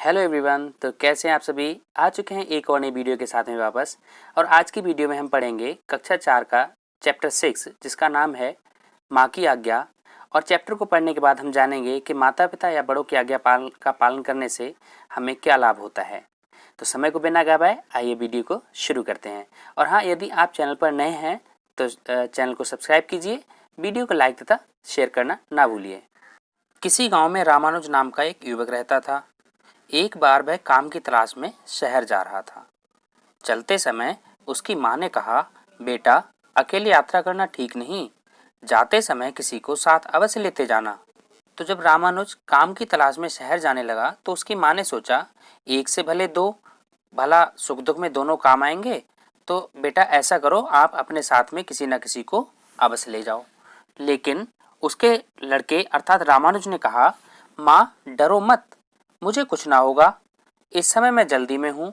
Hello everyone, तो कैसे हैं आप सभी। आ चुके हैं एक और नई वीडियो के साथ में वापस। और आज की वीडियो में हम पढ़ेंगे कक्षा 4 का चैप्टर 6 जिसका नाम है माँ की आज्ञा। और चैप्टर को पढ़ने के बाद हम जानेंगे कि माता पिता या बड़ों की आज्ञा का पालन करने से हमें क्या लाभ होता है। तो समय को बिना गवाए आइए वीडियो को शुरू करते हैं। और हाँ, यदि आप चैनल पर नए हैं तो चैनल को सब्सक्राइब कीजिए, वीडियो को लाइक तथा शेयर करना ना भूलिए। किसी गाँव में रामानुज नाम का एक युवक रहता था। एक बार वह काम की तलाश में शहर जा रहा था। चलते समय उसकी माँ ने कहा, बेटा अकेले यात्रा करना ठीक नहीं, जाते समय किसी को साथ अवश्य लेते जाना। तो जब रामानुज काम की तलाश में शहर जाने लगा तो उसकी माँ ने सोचा, एक से भले दो, भला सुख दुख में दोनों काम आएंगे। तो बेटा ऐसा करो, आप अपने साथ में किसी न किसी को अवश्य ले जाओ। लेकिन उसके लड़के अर्थात रामानुज ने कहा, माँ डरो मत, मुझे कुछ ना होगा। इस समय मैं जल्दी में हूँ,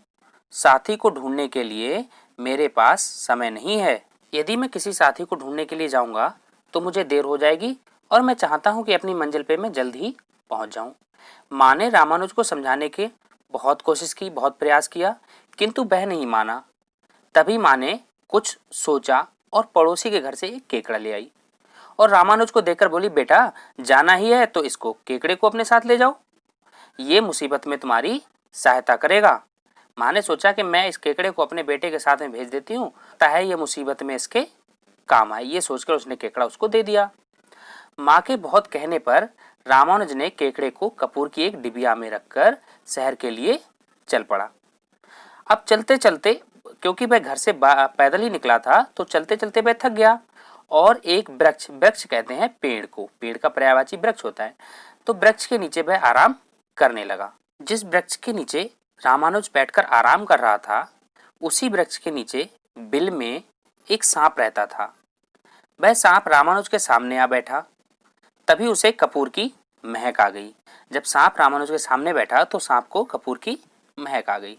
साथी को ढूंढने के लिए मेरे पास समय नहीं है। यदि मैं किसी साथी को ढूंढने के लिए जाऊंगा तो मुझे देर हो जाएगी और मैं चाहता हूँ कि अपनी मंजिल पे मैं जल्द ही पहुँच जाऊँ। माँ ने रामानुज को समझाने की बहुत कोशिश की, बहुत प्रयास किया, किंतु वह नहीं माना। तभी माँ ने कुछ सोचा और पड़ोसी के घर से एक केकड़ा ले आई और रामानुज को देखकर बोली, बेटा जाना ही है तो इसको केकड़े को अपने साथ ले जाओ, ये मुसीबत में तुम्हारी सहायता करेगा। माँ ने सोचा कि मैं इस केकड़े को अपने बेटे के साथ में भेज देती हूँ, ताकि ये मुसीबत में इसके काम आए। ये सोचकर उसने केकड़ा उसको दे दिया। माँ के बहुत कहने पर रामानुज ने केकड़े को कपूर की एक डिबिया में रखकर शहर के लिए चल पड़ा। अब चलते चलते, क्योंकि वह घर से पैदल ही निकला था, तो चलते चलते वह थक गया और एक वृक्ष कहते हैं पेड़ को, पेड़ का पर्यायवाची वृक्ष होता है, तो वृक्ष के नीचे वह आराम करने लगा। जिस वृक्ष के नीचे रामानुज बैठकर आराम कर रहा था, उसी वृक्ष के नीचे बिल में एक सांप रहता था। वह सांप रामानुज के सामने आ बैठा। तभी उसे कपूर की महक आ गई। जब सांप रामानुज के सामने बैठा तो सांप को कपूर की महक आ गई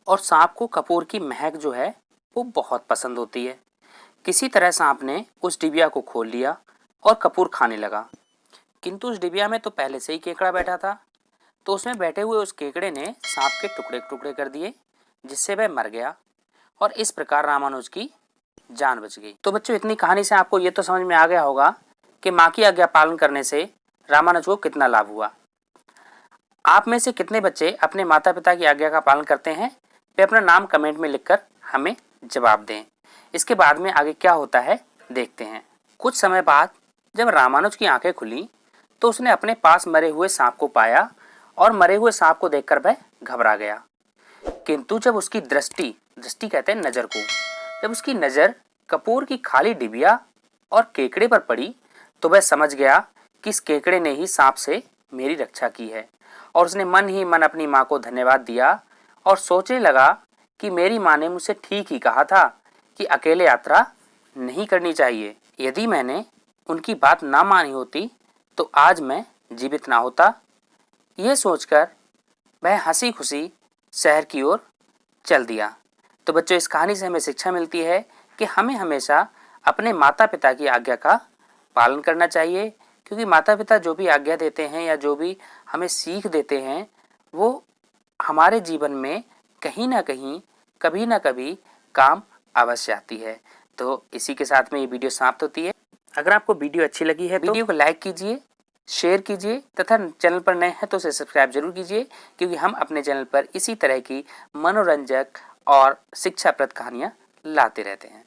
और सांप को कपूर की महक जो है वो बहुत पसंद होती है। किसी तरह सांप ने उस डिबिया को खोल लिया और कपूर खाने लगा। किंतु उस डिबिया में तो पहले से ही केकड़ा बैठा था, तो उसमें बैठे हुए उस केकड़े ने सांप के टुकड़े टुकड़े कर दिए, जिससे वह मर गया और इस प्रकार रामानुज की जान बच गई। तो बच्चों, इतनी कहानी से आपको ये तो समझ में आ गया होगा कि माँ की आज्ञा पालन करने से रामानुज को कितना लाभ हुआ। आप में से कितने बच्चे अपने माता पिता की आज्ञा का पालन करते हैं, वे अपना नाम कमेंट में लिखकर हमें जवाब दें। इसके बाद में आगे क्या होता है देखते हैं। कुछ समय बाद जब रामानुज की आंखें खुली तो उसने अपने पास मरे हुए सांप को पाया और मरे हुए सांप को देखकर वह घबरा गया। किंतु जब उसकी दृष्टि कहते हैं नजर को, जब उसकी नजर कपूर की खाली डिबिया और केकड़े पर पड़ी तो वह समझ गया कि इस केकड़े ने ही सांप से मेरी रक्षा की है। और उसने मन ही मन अपनी माँ को धन्यवाद दिया और सोचने लगा कि मेरी माँ ने मुझसे ठीक ही कहा था कि अकेले यात्रा नहीं करनी चाहिए। यदि मैंने उनकी बात ना मानी होती तो आज मैं जीवित ना होता। यह सोचकर वह हंसी खुशी शहर की ओर चल दिया। तो बच्चों, इस कहानी से हमें शिक्षा मिलती है कि हमें हमेशा अपने माता पिता की आज्ञा का पालन करना चाहिए, क्योंकि माता पिता जो भी आज्ञा देते हैं या जो भी हमें सीख देते हैं वो हमारे जीवन में कहीं ना कहीं, कभी ना कभी काम अवश्य आती है। तो इसी के साथ में ये वीडियो समाप्त होती है। अगर आपको वीडियो अच्छी लगी है तो वीडियो को लाइक कीजिए, शेयर कीजिए तथा चैनल पर नए हैं तो उसे सब्सक्राइब जरूर कीजिए, क्योंकि हम अपने चैनल पर इसी तरह की मनोरंजक और शिक्षाप्रद कहानियाँ लाते रहते हैं।